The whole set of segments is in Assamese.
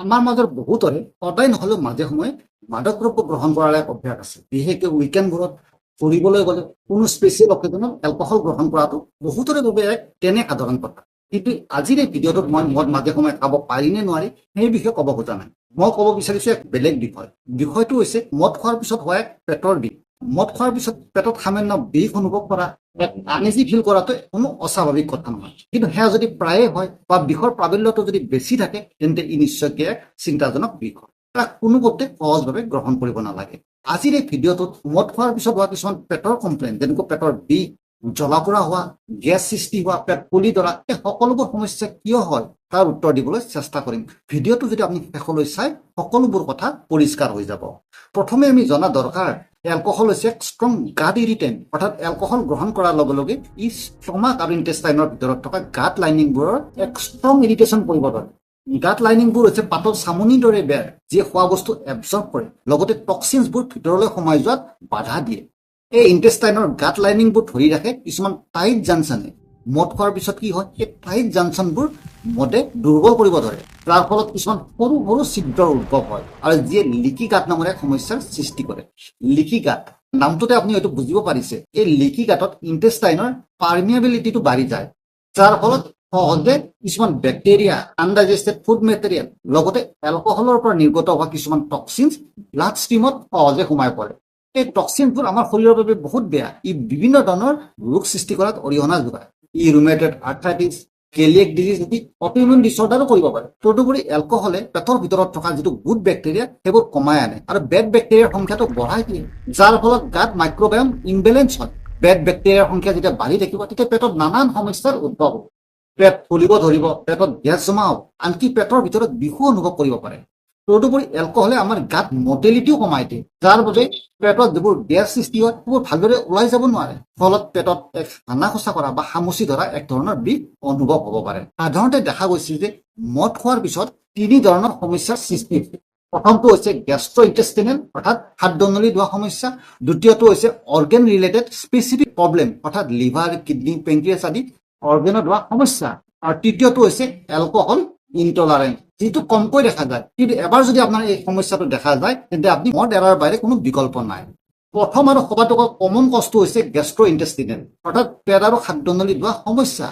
আমাৰ মাজৰ বহুতৰে সদায় নহলেও মাজে সময়ে মাদক দ্ৰব্য গ্ৰহণ কৰাৰ এক অভ্যাস আছে। বিশেষকৈ উইকেণ্ডবোৰত ফুৰিবলৈ গ'লে কোনো স্পেচিয়েল অকেজনত এলকহল গ্ৰহণ কৰাটো বহুতৰে বাবে এক তেনে সাধাৰণ কথা। কিন্তু আজিৰ এই ভিডিঅ'টোত মই মদ মাজে সময়ে খাব পাৰি নে নোৱাৰি সেই বিষয়ে ক'ব খোজা নাই। মই ক'ব বিচাৰিছো এক বেলেগ বিষয়। বিষয়টো হৈছে মদ খোৱাৰ পিছত হোৱা এক পেটৰ বিষ। মদ খোৱাৰ পিছত পেটত সামান্য বিষ অনুভৱ কৰা, এক আনইজি ফিল কৰাটো কোনো অস্বাভাৱিক কথা নহয়। কিন্তু সেয়া যদি প্ৰায়ে হয় বা বিষৰ প্ৰাবল্যটো যদি বেছি থাকে তেন্তে ই নিশ্চয়কৈ এক চিন্তাজনক বিষয়। তাক কোনোপধ্যে সহজভাৱে গ্ৰহণ কৰিব নালাগে। আজিৰ এই ভিডিঅ'টোত মদ খোৱাৰ পিছত হোৱা কিছুমান পেটৰ কমপ্লেইন, যেনেকৈ পেটৰ বিষ, জ্বলা-পোৰা হোৱা, গেছ সৃষ্টি হোৱা, পেট ফুলি ধৰা, এই সকলোবোৰ সমস্যা কিয় হয় তাৰ উত্তৰ দিবলৈ চেষ্টা কৰিম। ভিডিঅ'টো যদি আপুনি শেষলৈ চাই সকলোবোৰ কথা পৰিষ্কাৰ হৈ যাব। প্ৰথমে আমি জনা দৰকাৰ এলকহল হৈছে এক ষ্ট্ৰং গাট ইৰিটেণ্ট, অৰ্থাৎ এলকহল গ্ৰহণ কৰাৰ লগে লগে ই ষ্টমাক আৰু ইণ্টেষ্টাইনৰ ভিতৰত থকা গাট লাইনিংবোৰৰ এক ষ্ট্ৰং ইৰিটেশ্যন কৰিব ধৰে। গাট লাইনিংবোৰ হৈছে পাতল চামনিৰ দৰে বেৰ, যিয়ে খোৱা বস্তু এবজৰ্ব কৰে, লগতে টক্সিনছবোৰ ভিতৰলৈ সোমাই যোৱাত বাধা দিয়ে। এই ইণ্টেষ্টাইনৰ গাট লাইনিংবোৰ ধৰি ৰাখে কিছুমান টাইট জাংচনে। মদ খোৱাৰ পিছত কি হয়, এই টাইট জাংচনবোৰ মদে দুৰ্বল কৰিব ধৰে, যাৰ ফলত কিছুমান সৰু সৰু ছিদ্ৰৰ উদ্ভৱ হয় আৰু যিয়ে লিকি গাট নামৰ এক সমস্যাৰ সৃষ্টি কৰে। লিকি গাট নামটোতে আপুনি হয়তো বুজিব পাৰিছে, এই লিকি গাটত ইণ্টেষ্টাইনৰ পাৰ্মিয়াবিলিটিটো বাঢ়ি যায়, যাৰ ফলত সহজে কিছুমান বেক্টেৰিয়া, আনডাইজেষ্টেড ফুড মেটেৰিয়েল, লগতে এলকহলৰ পৰা নিৰ্গত হোৱা কিছুমান টক্সিনছ ব্লাড ষ্ট্ৰীমত সহজে সোমাই পৰে। এই টক্সিনবোৰ আমাৰ শৰীৰৰ বাবে বহুত বেয়া। ই বিভিন্ন ধৰণৰ ৰোগ সৃষ্টি কৰাত অৰিহণা যোগায়। ই ৰুমেটইড আৰ্থ্ৰাইটিছ, কেলিয়েক ডিজিজ আদি অটোইমিউন ডিছঅৰ্ডাৰো কৰিব পাৰে। তদুপৰি এলকহলে পেটৰ ভিতৰত থকা যিটো গুড বেক্টেৰিয়া সেইবোৰ কমাই আনে আৰু বেড বেক্টেৰিয়াৰ সংখ্যাটো বঢ়াই দিয়ে, যাৰ ফলত গাত মাইক্ৰবায়ম ইমবেলেঞ্চ হয়। বেড বেক্টেৰিয়াৰ সংখ্যা যেতিয়া বাঢ়ি থাকিব তেতিয়া পেটত নানান সমস্যাৰ উদ্ভৱ হ'ব। পেট ফুলিব ধৰিব, পেটত গেছ জমা হ'ব, আনকি পেটৰ ভিতৰত বিষো অনুভৱ কৰিব পাৰে। তদুপৰি এলকহলে আমাৰ গাত মটেলিটিও কমাই দিয়ে, যাৰ বাবে পেটত যিবোৰ গেছ সৃষ্টি হয় সেইবোৰ ভালদৰে ওলাই যাব নোৱাৰে। ফলত পেটত এক হানা খোচা কৰা বা সামুচি ধৰা এক ধৰণৰ বিষ অনুভৱ হ'ব পাৰে। সাধাৰণতে দেখা গৈছিল যে মদ খোৱাৰ পিছত তিনি ধৰণৰ সমস্যাৰ সৃষ্টি হয়। প্ৰথমটো হৈছে গেষ্ট্ৰ ইণ্টেষ্টিনেল, অৰ্থাৎ খাদ্যনলীত হোৱা সমস্যা। দ্বিতীয়টো হৈছে অৰ্গেন ৰিলেটেড স্পেচিফিক প্ৰব্লেম, অৰ্থাৎ লিভাৰ, কিডনী, পেংক্ৰিয়াছ আদি অৰ্গেনত হোৱা সমস্যা। আৰু তৃতীয়টো হৈছে এলকহল ইনটলাৰেঞ্চ, যিটো কমকৈ দেখা যায়। কিন্তু এবাৰ যদি আপোনাৰ এই সমস্যাটো দেখা যায় তেন্তে আপুনি মদ এৰাৰ বাহিৰে কোনো বিকল্প নাই। প্ৰথম আৰু সবাতোকৈ কমন কষ্টটো হৈছে গেষ্ট্ৰ ইণ্টেষ্টিনেল, অৰ্থাৎ পেট আৰু খাদ্যনলীত হোৱা সমস্যা।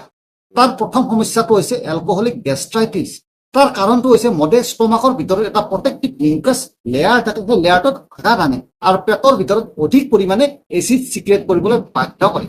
তাৰ প্ৰথম সমস্যাটো হৈছে এলকহলিক গেষ্ট্ৰাইটিছ। তাৰ কাৰণটো হৈছে মদে ষ্টমাকৰ ভিতৰত এটা প্ৰটেক্টিভ মিউকাছ লেয়াৰ থাকে, সেই লেয়াৰটোত আঘাত আনে আৰু পেটৰ ভিতৰত অধিক পৰিমাণে এচিড চিক্ৰেট কৰিবলৈ বাধ্য কৰে।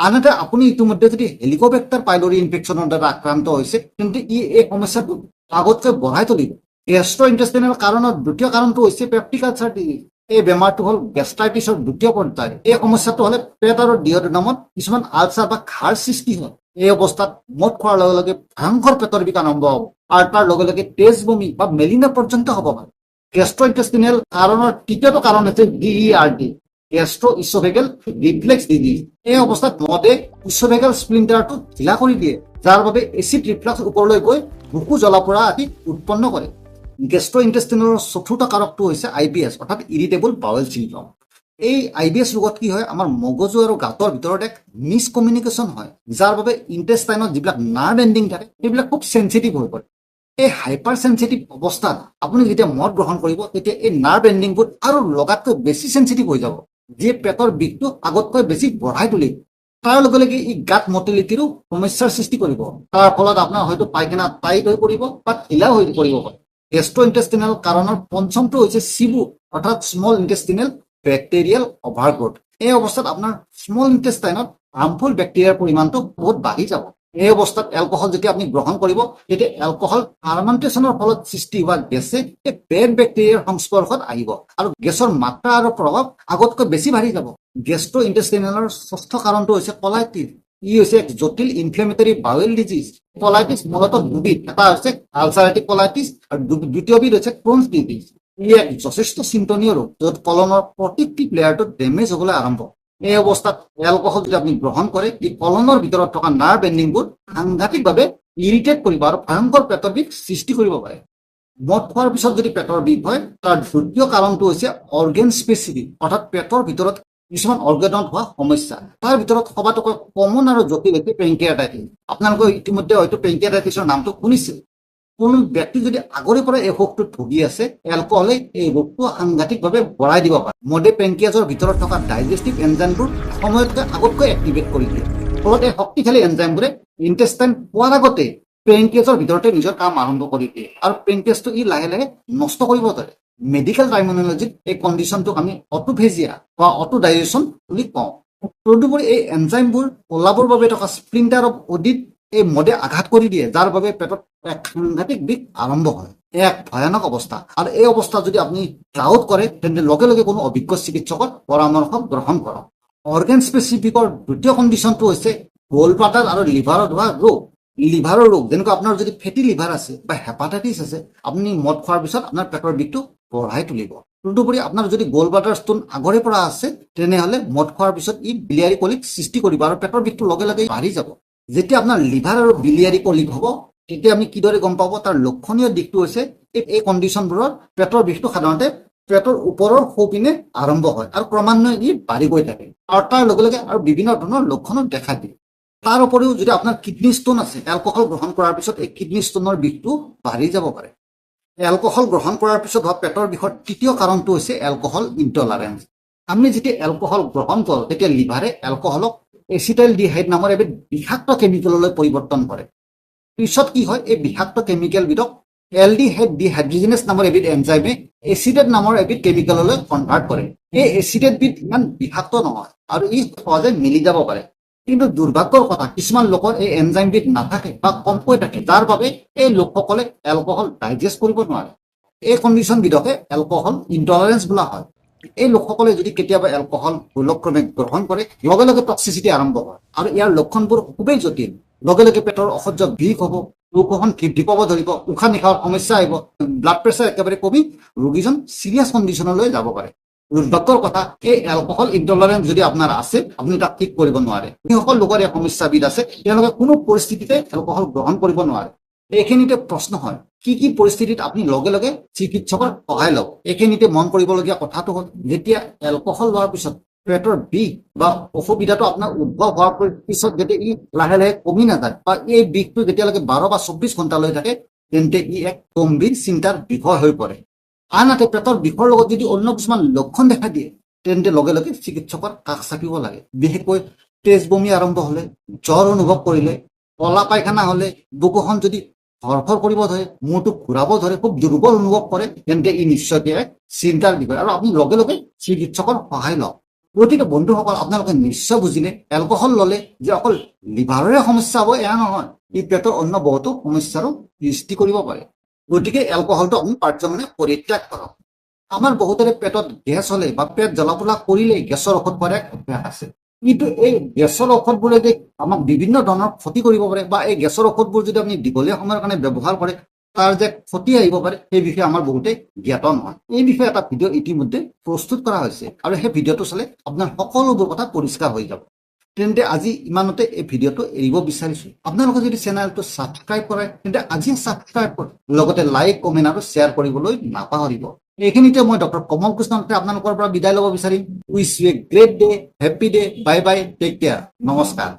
আনহাতে আপুনি ইতিমধ্যে যদি হেলিকোবেক্টাৰ পাইলৰি ইনফেকশ্যনৰ দ্বাৰা আক্ৰান্ত হৈছে তেন্তে ই এই সমস্যাটো আগতকৈ বঢ়াই তুলিব। গেষ্ট্ৰ ইণ্টেষ্টিনেল কাৰণৰ দ্বিতীয় কাৰণটো হৈছে পেপটিক আলচাৰ ডিজিজ। এই বেমাৰটো হ'ল গেষ্ট্ৰাইটিছৰ দ্বিতীয় পৰ্যায়। এই সমস্যাটো হ'লে পেট আৰু ডিঅডেনামত কিছুমান আলচাৰ বা ঘাঁৰ সৃষ্টি হয়। এই অৱস্থাত মদ খোৱাৰ লগে লগে ভয়ংকৰ পেটৰ বিষ আৰম্ভ হ'ব আৰু তাৰ লগে লগে তেজ বমি বা মেলিনা পৰ্যন্ত হ'ব পাৰে। গেষ্ট্ৰ ইণ্টেষ্টিনেল কাৰণৰ তৃতীয়টো কাৰণ হৈছে DERD, গেষ্ট্ৰ ইছ'ফেগেল ৰিফ্লেক্স ডিজিজ। এই অৱস্থাত মদে ইছ'ফেগেল স্প্লিণ্টাৰটো ঢিলা কৰি দিয়ে, যাৰ বাবে এচিড ৰিফ্লাক্স ওপৰলৈ গৈ বুকু জ্বলা-পোৰা আদি উৎপন্ন কৰে। গেষ্ট্ৰ ইণ্টেষ্টিনেলৰ চতুৰ্থ কাৰকটো হৈছে IBS, অৰ্থাৎ ইৰিটেবল বাৱেল চিণ্ড্ৰম। এই IBS ৰোগত কি হয়, আমাৰ মগজু আৰু গাঁতৰ ভিতৰত এক মিছকমিউনিকেশ্যন হয়, যাৰ বাবে ইণ্টেষ্টাইনত যিবিলাক নাৰ্ভ এণ্ডিং থাকে সেইবিলাক খুব চেঞ্চিটিভ হৈ পৰে। এই হাইপাৰ চেঞ্চিটিভ অৱস্থাত আপুনি যেতিয়া মদ গ্ৰহণ কৰিব তেতিয়া এই নাৰ্ভ এণ্ডিংবোৰ আৰু লগাতকৈ বেছি চেঞ্চিটিভ হৈ যাব, যিয়ে পেটৰ বিষটো আগতকৈ বেছি বঢ়াই তুলিব। তাৰ লগে লগে ই গাত মটিলিটিৰো সমস্যাৰ সৃষ্টি কৰিব। তাৰ ফলত আপোনাৰ হয়তো পায়খানা টাইট হৈ পৰিব বা ঢিলা হৈ পৰিব পাৰে। গেষ্ট্ৰ ইণ্টেষ্টিনেল কাৰণৰ পঞ্চমটো হৈছে SIBO, অৰ্থাৎ স্মল ইণ্টেষ্টিনেল বেক্টেৰিয়েল অভাৰগ্ৰোথ। এই অৱস্থাত আপোনাৰ স্মল ইণ্টেষ্টাইনত হাৰ্মফুল বেক্টেৰিয়াৰ পৰিমাণটো বহুত বাঢ়ি যাব। এই অৱস্থাত এলকহল যেতিয়া আপুনি গ্ৰহণ কৰিব তেতিয়া এলকহল ফাৰ্মেণ্টেশ্যনৰ ফলত সৃষ্টি হোৱা গেছে এই বেড বেক্টেৰিয়াৰ সংস্পৰ্শত আহিব আৰু গেছৰ মাত্ৰা আৰু প্ৰভাৱ আগতকৈ বেছি বাঢ়ি যাব। গেষ্ট্ৰ ইণ্টেষ্টিনেলৰ ষষ্ঠ কাৰণটো হৈছে কলাইটিছ। ই হৈছে এক জটিল ইনফ্লেমেটৰী বাৱেল ডিজিজ। কলাইটিছ মূলতঃ দুবিধ, এটা হৈছে আলচাৰেটিভ কলাইটিছ আৰু দ্বিতীয়বিধ হৈছে ক্ৰোনছ ডিজিজ। ই এক যথেষ্ট চিন্তনীয় ৰোগ য'ত কলনৰ প্ৰত্যেকটি লেয়াৰটো ডেমেজ হ'বলৈ আৰম্ভ। এই অৱস্থাত এলকহল যদি আপুনি গ্ৰহণ কৰে ই কলনৰ ভিতৰত থকা নাৰ্ভ এণ্ডিংবোৰ সাংঘাতিকভাৱে ইৰিটেট কৰিব আৰু ভয়ংকৰ পেটৰ বিষ সৃষ্টি কৰিব পাৰে। মদ খোৱাৰ পিছত যদি পেটৰ বিষ হয় তাৰ দ্বিতীয় কাৰণটো হৈছে অৰ্গেন স্পেচিফিক, অৰ্থাৎ পেটৰ ভিতৰত কিছুমান অৰ্গেনত হোৱা সমস্যা। তাৰ ভিতৰত সবাতোকৈ কমন আৰু জটিল হৈছে পেংক্ৰিয়াটাইটিছ। আপোনালোকে ইতিমধ্যে হয়তো পেংক্ৰিয়াটাইটিছৰ নামটো শুনিছে। কোনো ব্যক্তি যদি আগৰে পৰা এই ৰোগটোত ভুগি আছে, এলকহলে এই ৰোগটো সাংঘাতিকভাৱে বঢ়াই দিব পাৰে। মদে পেনক্ৰিয়াছৰ ভিতৰত থকা ডাইজেষ্টিভ এনজাইমবোৰ সময়তকৈ আগতকৈ এক্টিভেট কৰি দিয়ে। ফলত এই শক্তিশালী এনজাইমবোৰে ইণ্টেষ্টাইন পোৱাৰ আগতে পেনক্ৰিয়াছৰ ভিতৰতে নিজৰ কাম আৰম্ভ কৰি দিয়ে আৰু পেনক্ৰিয়াছটো ই লাহে লাহে নষ্ট কৰিব ধৰে। মেডিকেল টাৰ্মিনলজিত এই কণ্ডিশ্যনটোক আমি অটোফেজিয়া বা অটোডাইজেশ্যন বুলি কওঁ। তদুপৰি এই এনজাইমবোৰ ওলাবৰ বাবে থকা স্প্লিণ্টাৰ অফ অডিত এই মদে আঘাত কৰি দিয়ে, যাৰ বাবে পেটত এক সাংঘাতিক বিষ আৰম্ভ হয়। এক ভয়ানক অৱস্থা। আৰু এই অৱস্থা যদি আপুনি ডাউট কৰে, তেন্তে লগে লগে কোনো অভিজ্ঞ চিকিৎসকৰ পৰামৰ্শ গ্ৰহণ কৰক। অৰ্গেন স্পেচিফিকৰ দ্বিতীয় কণ্ডিশ্যনটো হৈছে গ'ল ব্লাডাৰ আৰু লিভাৰত হোৱা ৰোগ। লিভাৰৰ ৰোগ, যেনেকুৱা আপোনাৰ যদি ফেটি লিভাৰ আছে বা হেপাটাইটিছ আছে, আপুনি মদ খোৱাৰ পিছত আপোনাৰ পেটৰ বিষটো বঢ়াই তুলিব। তদুপৰি আপোনাৰ যদি গ'ল ব্লাডাৰ ষ্টোন আগৰে পৰা আছে, তেনেহ'লে মদ খোৱাৰ পিছত ই biliary কলিক সৃষ্টি কৰিব আৰু পেটৰ বিষটো লগে লগে বাঢ়ি যাব। যেতিয়া আপোনাৰ লিভাৰ আৰু biliary কলিক হ'ব, তেতিয়া আমি কিদৰে গম পাব? তাৰ লক্ষণীয় দিশটো হৈছে এই কণ্ডিশ্যনবোৰত পেটৰ বিষটো সাধাৰণতে পেটৰ ওপৰৰ সোঁপিনে আৰম্ভ হয় আৰু ক্ৰমান্বয়ে ই বাঢ়ি গৈ থাকে আৰু তাৰ লগে লগে আৰু বিভিন্ন ধৰণৰ লক্ষণো দেখা দিয়ে। তাৰ উপৰিও যদি আপোনাৰ কিডনী ষ্টোন আছে, এলকহল গ্ৰহণ কৰাৰ পিছত এই কিডনী ষ্টোনৰ বিষটো বাঢ়ি যাব পাৰে। এলকহল গ্ৰহণ কৰাৰ পিছত হোৱা পেটৰ বিষৰ তৃতীয় কাৰণটো হৈছে এলকহল ইনটলাৰেঞ্চ। আমি যেতিয়া এলকহল গ্ৰহণ কৰোঁ, তেতিয়া লিভাৰে এলকহলক এচিটাইলডিহাইড নামৰ এবিধ বিষাক্ত কেমিকেললৈ পৰিৱৰ্তন কৰে। পিছত কি হয়? এই বিষাক্ত কেমিকেলবিধক এলডিহাইড ডিহাইড্ৰজেনেছ নামৰ এবিধ এনজাইমে এচিডেট নামৰ এবিধ কেমিকেললৈ কনভাৰ্ট কৰে। এই এচিডেটবিধ ইমান বিষাক্ত নহয় আৰু ই সহজে মিলি যাব পাৰে। কিন্তু দুৰ্ভাগ্যৰ কথা, কিছুমান লোকৰ এই এনজাইমবিধ নাথাকে বা কমকৈ থাকে, যাৰ বাবে এই লোকসকলে এলকহল ডাইজেষ্ট কৰিব নোৱাৰে। এই কণ্ডিশ্যনবিধকে এলকহল ইনটলাৰেঞ্চ বোলা হয়। এই লোকসকলে যদি কেতিয়াবা এলকহল ভুলক্ৰমে গ্ৰহণ কৰে, লগে লগে টক্সিচিটি আৰম্ভ হয় আৰু ইয়াৰ লক্ষণবোৰ খুবেই জটিল। লগে লগে পেটৰ অসহ্য বিষ হ'ব, বুকুখন ঢিপ পাব ধৰিব, উশাহ নিশাহৰ সমস্যা আহিব, ব্লাড প্ৰেছাৰ একেবাৰে কমি ৰোগীজন চিৰিয়াছ কণ্ডিশ্যনলৈ যাব পাৰে। দুৰ্ভাগ্যৰ কথা, এই এলকহল ইনটলাৰেঞ্চ যদি আপোনাৰ আছে, আপুনি তাক ঠিক কৰিব নোৱাৰে। যিসকল লোকৰ এই সমস্যাবিধ আছে, তেওঁলোকে কোনো পৰিস্থিতিতে এলকহল গ্ৰহণ কৰিব নোৱাৰে। এইখিনিতে প্ৰশ্ন হয়, কি কি পৰিস্থিতিত আপুনি লগে লগে চিকিৎসকৰ সহায় লওক? এইখিনিতে মন কৰিবলগীয়া কথাটো হ'ল, যেতিয়া এলকহল লোৱাৰ পিছত পেটৰ বিষ বা অসুবিধাটো আপোনাৰ উদ্ভৱ হোৱাৰ পিছত যেতিয়া ই লাহে লাহে কমি নাযায় বা এই বিষটো যেতিয়ালৈকে 12 বা 24 ঘণ্টালৈ থাকে, তেন্তে ই এক গম্ভীৰ চিন্তাৰ বিষয় হৈ পৰে। আনহাতে পেটৰ বিষৰ লগত যদি অন্য কিছুমান লক্ষণ দেখা দিয়ে, তেন্তে লগে লগে চিকিৎসকৰ কাষ চাপিব লাগে। বিশেষকৈ তেজ বমি আৰম্ভ হ'লে, জ্বৰ অনুভৱ কৰিলে, কলা পায়খানা হ'লে, বুকুখন যদি ধৰফৰ কৰিব ধৰে, মূৰটো ঘূৰাব ধৰে, খুব দুৰ্বল অনুভৱ কৰে, তেন্তে ই নিশ্চয়কৈ এক চিন্তাৰ বিষয় আৰু আপুনি লগে লগে চিকিৎসকৰ সহায় লওক। গতিকে বন্ধুসকল, আপোনালোকে নিশ্চয় বুজিলে, এলকহল ল'লে যে অকল লিভাৰৰে সমস্যা হ'ব এয়া নহয়, ই পেটৰ অন্য বহুতো সমস্যাৰো সৃষ্টি কৰিব পাৰে। গতিকে এলকহলটো আপুনি পাৰ্যমানে পৰিত্যাগ কৰক। আমাৰ বহুতৰে পেটত গেছ হ'লে বা পেট জ্বলা-পোৰা কৰিলেই গেছৰ ঔষধ খোৱাৰ এক অভ্যাস আছে। কিন্তু এই গেছৰ ঔষধবোৰে যে আমাক বিভিন্ন ধৰণৰ ক্ষতি কৰিব পাৰে বা এই গেছৰ ঔষধবোৰ যদি আপুনি দীঘলীয়া সময়ৰ কাৰণে ব্যৱহাৰ কৰে, তাৰ যে ক্ষতি আহিব পাৰে, সেই বিষয়ে আমাৰ বহুতে জ্ঞাত নহয়। এই বিষয়ে এটা ভিডিঅ' ইতিমধ্যে প্ৰস্তুত কৰা হৈছে আৰু সেই ভিডিঅ'টো চালে আপোনাৰ সকলোবোৰ কথা পৰিষ্কাৰ হৈ যাব। তেন্তে আজি ইমানতে এই ভিডিঅ'টো এৰিব বিচাৰিছোঁ। আপোনালোকে যদি চেনেলটো ছাবস্ক্ৰাইব কৰে, তেন্তে আজিয়ে ছাবস্ক্ৰাইব কৰক, লগতে লাইক, কমেণ্ট আৰু শ্বেয়াৰ কৰিবলৈ নাপাহৰিব। এইখিনিতে মই ডক্টৰ কমল কৃষ্ণ আপোনালোকৰ পৰা বিদায় ল'ব বিচাৰিম। Wish you a great day, happy day, bye bye, take care, নমস্কাৰ।